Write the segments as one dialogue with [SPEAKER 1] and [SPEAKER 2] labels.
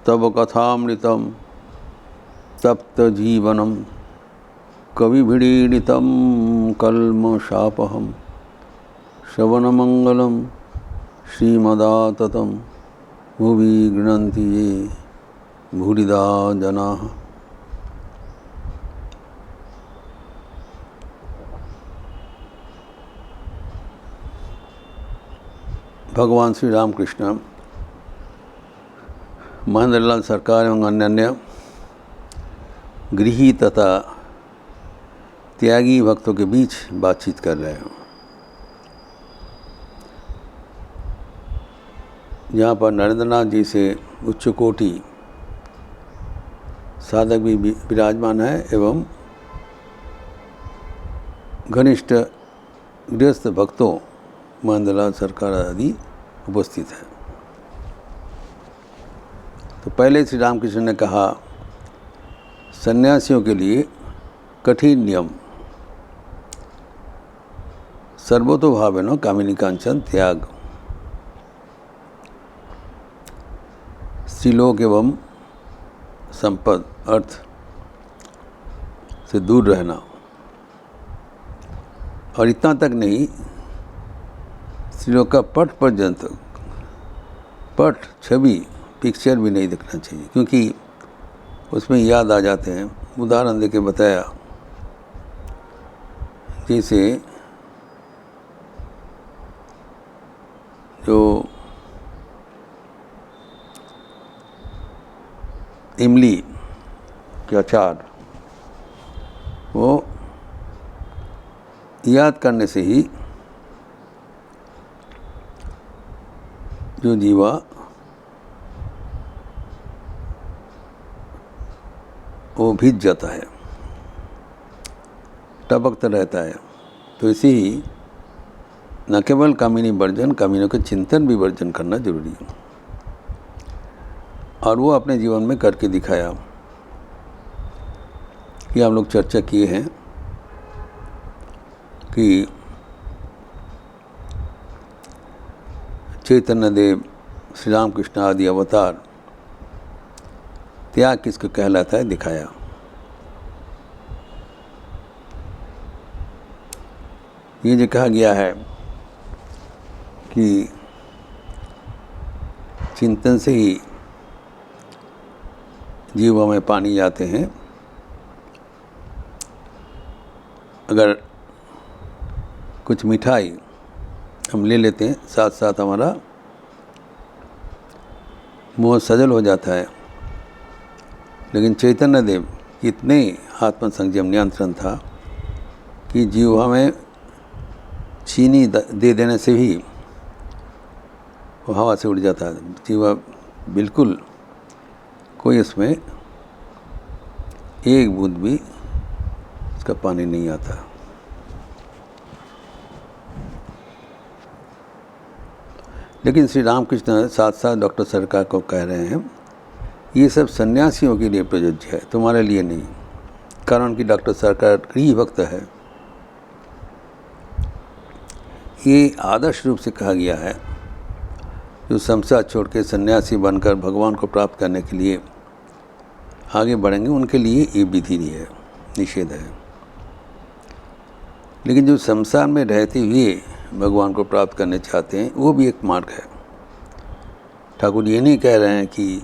[SPEAKER 1] तब कथामृतं तप्तजीवनं कविभिडीडितं कल्मषापहं श्रवणमंगलं श्रीमदाततं भुवि गृह्णन्ति ये भूरिदा जनाः। भगवान श्री रामकृष्ण महेंद्रलाल सरकार एवं अन्य गृही तथा त्यागी भक्तों के बीच बातचीत कर रहे हैं, जहाँ पर नरेंद्रनाथ जी से उच्च कोटि साधक भी विराजमान है एवं घनिष्ठ गृहस्थ भक्तों महेंद्रलाल सरकार आदि उपस्थित हैं। तो पहले श्री रामकृष्ण ने कहा सन्यासियों के लिए कठिन नियम सर्वतोभावेन कामिनी कांचन त्याग, स्त्रीलोक एवं संपद अर्थ से दूर रहना, और इतना तक नहीं, स्त्रीलोक का पट पर्यंत पट छवि पिक्चर भी नहीं दिखना चाहिए, क्योंकि उसमें याद आ जाते हैं। उदाहरण देके बताया, जैसे जो इमली के अचार, वो याद करने से ही जो जीवा वो भीग जाता है, टपकता रहता है। तो इसी ही न केवल कामिनी वर्जन, कामिनियों के चिंतन भी वर्जन करना जरूरी है, और वो अपने जीवन में करके दिखाया। कि हम लोग चर्चा किए हैं कि चैतन्य देव, श्री रामकृष्ण आदि अवतार त्याग किसको कहलाता है दिखाया। ये जो कहा गया है कि चिंतन से ही जीवों में पानी जाते हैं। अगर कुछ मिठाई हम ले लेते हैं, साथ साथ हमारा मुँह सजल हो जाता है, लेकिन चैतन्य देव इतने आत्म संयम नियंत्रण था कि जीवा में चीनी दे देने से भी वो हवा से उड़ जाता है। जीवा बिल्कुल कोई इसमें एक बूंद भी इसका पानी नहीं आता। लेकिन श्री रामकृष्ण साथ साथ डॉक्टर सरकार को कह रहे हैं ये सब सन्यासियों के लिए प्रयोज्य है, तुम्हारे लिए नहीं। कारण कि डॉक्टर सरकार गृही भक्त है। ये आदर्श रूप से कहा गया है, जो संसार छोड़ के सन्यासी बनकर भगवान को प्राप्त करने के लिए आगे बढ़ेंगे, उनके लिए ये विधि नहीं है, निषेध है। लेकिन जो संसार में रहते हुए भगवान को प्राप्त करने चाहते हैं, वो भी एक मार्ग है। ठाकुर ये नहीं कह रहे हैं कि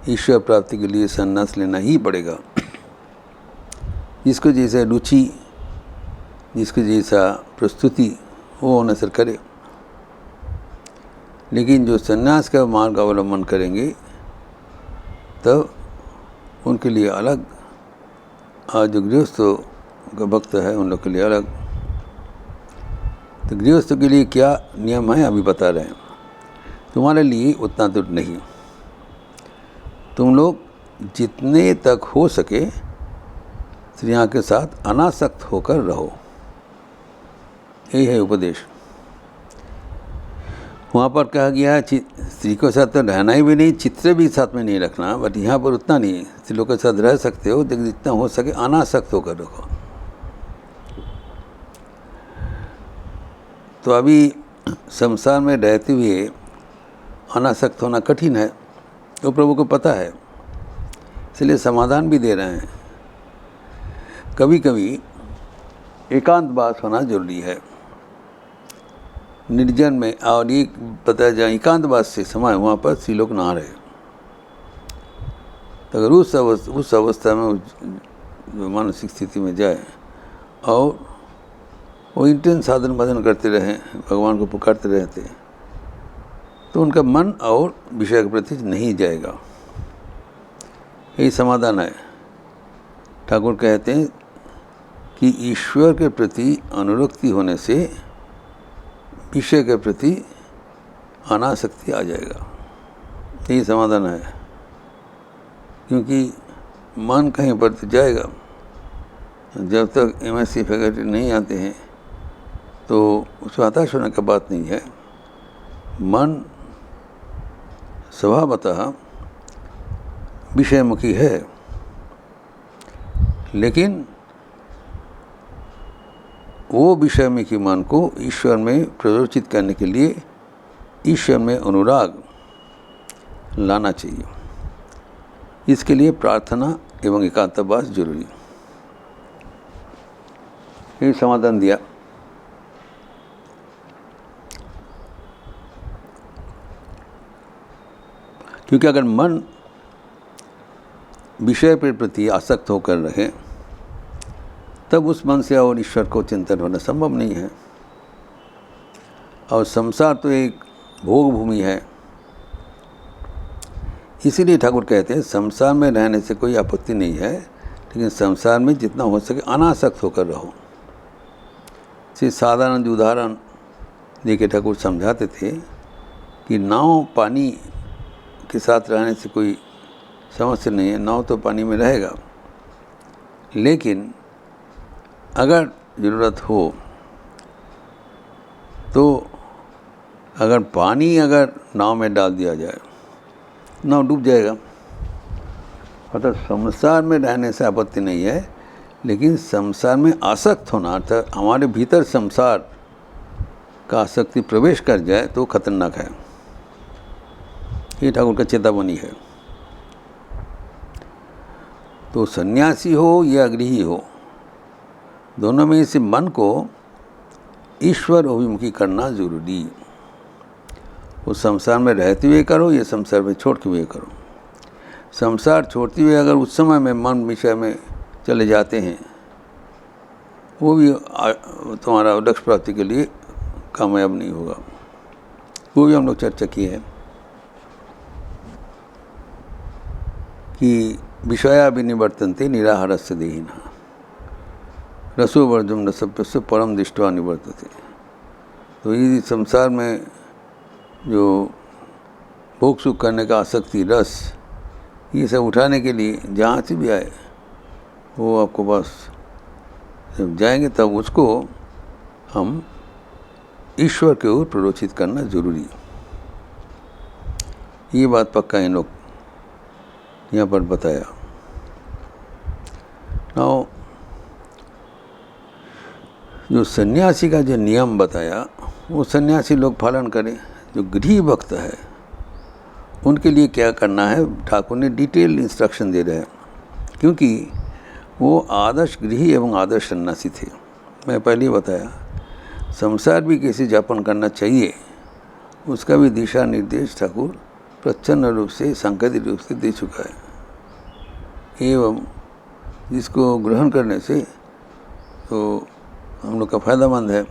[SPEAKER 1] ईश्वर प्राप्ति के लिए संन्यास लेना ही पड़ेगा। जिसको जैसा रुचि, जिसको जैसा प्रस्तुति वो अनुसार करे। लेकिन जो संन्यास का मार्ग अवलंबन करेंगे तब उनके लिए अलग, आज जो गृहस्थों का भक्त है उन लोग के लिए अलग। तो गृहस्थों के लिए क्या नियम है अभी बता रहे हैं। तुम्हारे लिए उतना दूर नहीं, तुम लोग जितने तक हो सके स्त्रियों के साथ अनासक्त होकर रहो, यही है उपदेश। वहाँ पर कहा गया है स्त्री के साथ तो रहना ही भी नहीं, चित्र भी साथ में नहीं रखना, बट यहाँ पर उतना नहीं। स्त्रियों के साथ रह सकते हो, लेकिन जितना हो सके अनासक्त होकर रखो। तो अभी संसार में रहते हुए अनासक्त होना कठिन है, वो प्रभु को पता है, इसलिए समाधान भी दे रहे हैं। कभी कभी एकांतवास होना जरूरी है निर्जन में, और ये पता है जहाँ एकांतवास से समय वहाँ पर श्रीलोक ना रहे, तो अगर उस अवस्था में जो मानसिक स्थिति में जाए और वो इंटेंस साधन भजन करते रहें, भगवान को पुकारते रहते, तो उनका मन और विषय के प्रति नहीं जाएगा। यही समाधान है। ठाकुर कहते हैं कि ईश्वर के प्रति अनुरक्ति होने से विषय के प्रति अनासक्ति आ जाएगा। यही समाधान है, क्योंकि मन कहीं पर तो जाएगा। जब तक MSc फैकल्टी नहीं आते हैं तो उसमें हताश होने का बात नहीं है। मन स्वभावतः विषयमुखी है, लेकिन वो विषयमुखी मन को ईश्वर में प्ररोचित करने के लिए ईश्वर में अनुराग लाना चाहिए। इसके लिए प्रार्थना एवं एकांतवास जरूरी। ये समाधान दिया। क्योंकि अगर मन विषय के प्रति आसक्त होकर रहे, तब उस मन से और ईश्वर को चिंतन होना संभव नहीं है। और संसार तो एक भोग भूमि है, इसीलिए ठाकुर कहते हैं संसार में रहने से कोई आपत्ति नहीं है, लेकिन संसार में जितना हो सके अनासक्त होकर रहो। इसे साधारण उदाहरण देके ठाकुर समझाते थे कि नाव पानी के साथ रहने से कोई समस्या नहीं है, नाव तो पानी में रहेगा, लेकिन अगर ज़रूरत हो तो अगर पानी अगर नाव में डाल दिया जाए, नाव डूब जाएगा। अर्थात संसार में रहने से आपत्ति नहीं है, लेकिन संसार में आसक्त होना, अर्थात हमारे भीतर संसार का आसक्ति प्रवेश कर जाए तो खतरनाक है। ये ठाकुर का चेतावनी है। तो सन्यासी हो या गृही हो, दोनों में इस मन को ईश्वर अभिमुखी करना जरूरी। वो संसार में रहते हुए करो या संसार में छोड़ते हुए करो। संसार छोड़ते हुए अगर उस समय में मन विषय में चले जाते हैं, वो भी तुम्हारा लक्ष्य प्राप्ति के लिए कामयाब नहीं होगा। वो भी हम लोग चर्चा की है कि विषया विनिवर्तन्ते निराहारस्य देहिनः रसो वर्जम रसभ्यस्य परम दृष्ट्वा निवर्तते। तो ये संसार में जो भोग सुख करने का आसक्ति, रस, ये सब उठाने के लिए जहाँ से भी आए वो आपको बस जब जाएंगे तब उसको हम ईश्वर के ओर प्ररोचित करना जरूरी। ये बात पक्का इन लोग यहाँ पर बताया। नाउ जो सन्यासी का जो नियम बताया वो सन्यासी लोग पालन करें। जो गृही भक्त है उनके लिए क्या करना है, ठाकुर ने डिटेल इंस्ट्रक्शन दे रहे हैं, क्योंकि वो आदर्श गृही एवं आदर्श सन्यासी थे। मैं पहले ही बताया संसार भी कैसे यापन करना चाहिए, उसका भी दिशा निर्देश ठाकुर प्रच्छन्न रूप से सांकेतिक रूप से दे चुका है। एवं जिसको ग्रहण करने से तो हम लोग का फ़ायदामंद है।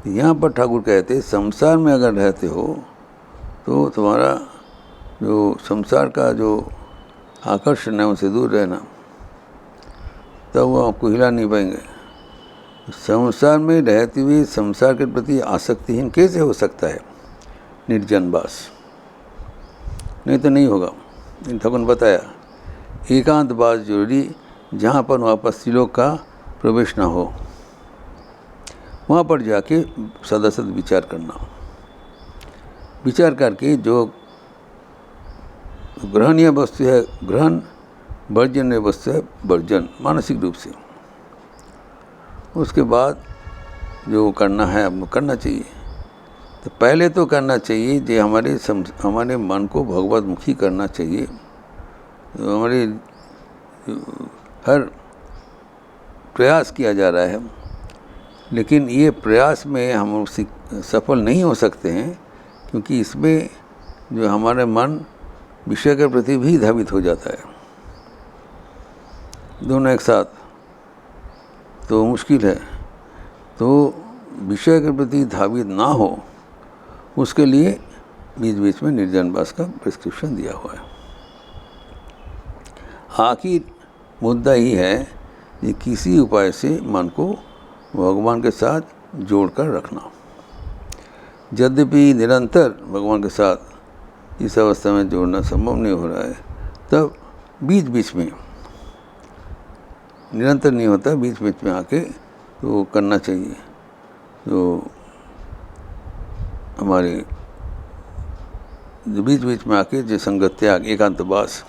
[SPEAKER 1] यहाँ पर ठाकुर कहते संसार में अगर रहते हो तो तुम्हारा जो संसार का जो आकर्षण है उनसे दूर रहना, तब वो आपको हिला नहीं पाएंगे। संसार में रहते हुए संसार के प्रति आसक्तिहीन कैसे हो सकता है निर्जनवास? नहीं तो नहीं होगा। ठाकुर ने बताया एकांतवास जरूरी, जहाँ पर वापस त्रिलोक का प्रवेश ना हो, वहाँ पर जाके सदासद विचार करना। विचार करके जो ग्रहणीय वस्तु है ग्रहण, वर्जनीय वस्तु है वर्जन, मानसिक रूप से। उसके बाद जो करना है आपको करना चाहिए। तो पहले तो करना चाहिए जो हमारे मन को भगवतमुखी करना चाहिए। तो हमारे हर प्रयास किया जा रहा है, लेकिन ये प्रयास में हम सफल नहीं हो सकते हैं, क्योंकि इसमें जो हमारे मन विषय के प्रति भी धावित हो जाता है। दोनों एक साथ तो मुश्किल है। तो विषय के प्रति धावित ना हो, उसके लिए बीच बीच में निर्जनवास का प्रिस्क्रिप्शन दिया हुआ है। आखिर मुद्दा ही है कि किसी उपाय से मन को भगवान के साथ जोड़कर रखना। यद्यपि निरंतर भगवान के साथ इस अवस्था में जोड़ना संभव नहीं हो रहा है, तब बीच बीच में, निरंतर नहीं होता, बीच बीच में आके तो करना चाहिए। तो हमारे बीच बीच में आके जो संगत त्याग, एकांतवास,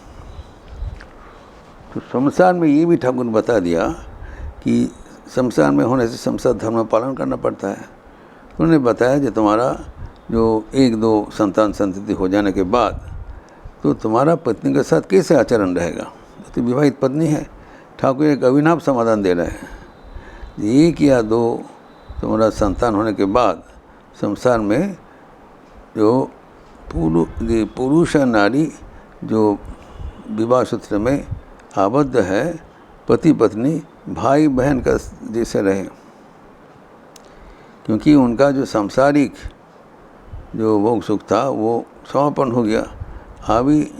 [SPEAKER 1] तो संसार में ये भी ठाकुर ने बता दिया कि संसार में होने से संसार धर्म में पालन करना पड़ता है। उन्होंने बताया कि तुम्हारा जो 1-2 संतान संतति हो जाने के बाद तो तुम्हारा पत्नी के साथ कैसे आचरण रहेगा। तो विवाहित पत्नी है, ठाकुर एक अभिनव समाधान दे रहे हैं। 1 या 2 तुम्हारा संतान होने के बाद संसार में जो पुरुष और नारी जो विवाह सूत्र में आबद्ध है, पति पत्नी भाई बहन का जैसे रहे, क्योंकि उनका जो सांसारिक जो भोग सुख था वो समापन हो गया। अभी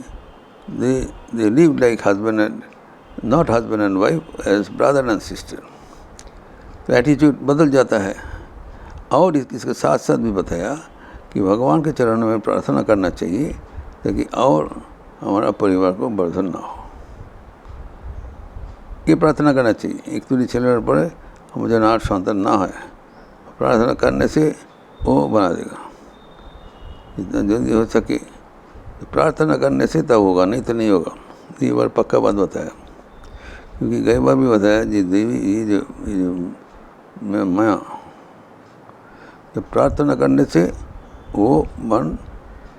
[SPEAKER 1] they live like husband and not husband and wife, as brother and sister. तो एटीट्यूड बदल जाता है। और इसके साथ साथ भी बताया कि भगवान के चरणों में प्रार्थना करना चाहिए ताकि और हमारा परिवार को बर्धन ना हो। ये प्रार्थना करना चाहिए, एक तुरी छेले पड़े मुझे 8 संतान ना है, प्रार्थना करने से वो बना देगा। जितना जल्दी हो सके तो प्रार्थना करने से तब होगा, नहीं तो नहीं होगा। ये बार पक्का बात बताया, क्योंकि कई बार भी बताया जी देवी ये जो मैं जब प्रार्थना करने से वो मन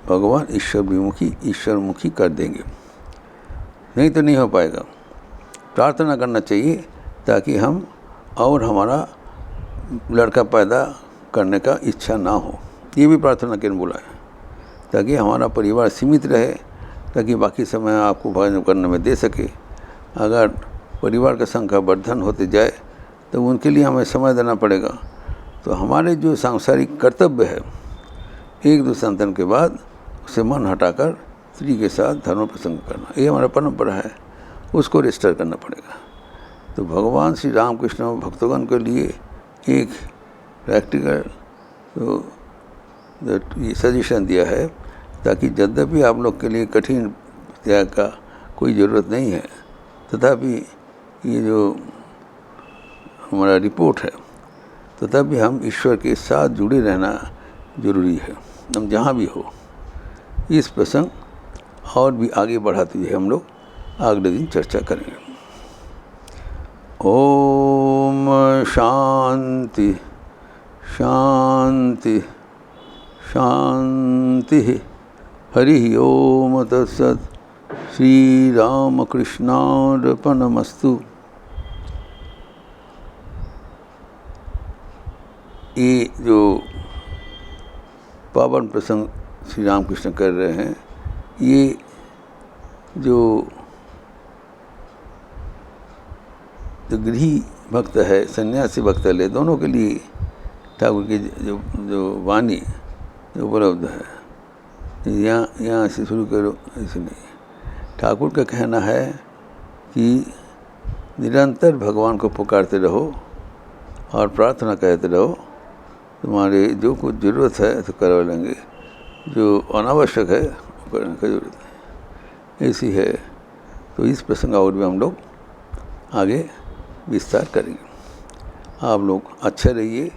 [SPEAKER 1] भगवान ईश्वरमुखी कर देंगे, नहीं तो नहीं हो पाएगा। प्रार्थना करना चाहिए ताकि हम और हमारा लड़का पैदा करने का इच्छा ना हो। ये भी प्रार्थना के बोला है, ताकि हमारा परिवार सीमित रहे, ताकि बाकी समय आपको भजन करने में दे सके। अगर परिवार का संख्या वर्धन होते जाए तो उनके लिए हमें समय देना पड़ेगा। तो हमारे जो सांसारिक कर्तव्य है, 1-2 संतान के बाद उसे मन हटाकर स्त्री के साथ धर्म प्रसंग करना, ये हमारा परंपरा है, उसको रिस्टोर करना पड़ेगा। तो भगवान श्री रामकृष्ण भक्तगण के लिए एक प्रैक्टिकल तो ये सजेशन दिया है, ताकि यद्यपि आप लोग के लिए कठिन त्याग का कोई ज़रूरत नहीं है, तथापि ये जो हमारा रिपोर्ट है, तथापि हम ईश्वर के साथ जुड़े रहना जरूरी है, हम जहाँ भी हो। इस प्रसंग और भी आगे बढ़ाते हुए हम लोग अगले दिन चर्चा करेंगे। ओम शांति शांति शांति। हरि ओम तत्सत्। श्री रामकृष्णार्पणमस्तु। ये जो पावन प्रसंग श्री रामकृष्ण कर रहे हैं, ये जो गृही भक्त है, सन्यासी भक्त है, दोनों के लिए ठाकुर की जो वाणी उपलब्ध है। यहाँ से शुरू करो, ऐसे नहीं। ठाकुर का कहना है कि निरंतर भगवान को पुकारते रहो और प्रार्थना करते रहो, तुम्हारे जो कुछ ज़रूरत है तो करवा लेंगे, जो अनावश्यक है वो करने की ज़रूरत नहीं, ऐसी है। तो इस प्रसंग और भी हम लोग आगे विस्तार करेंगे। आप लोग अच्छे रहिए,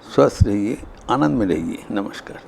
[SPEAKER 1] स्वस्थ रहिए, आनंद में रहिए। नमस्कार।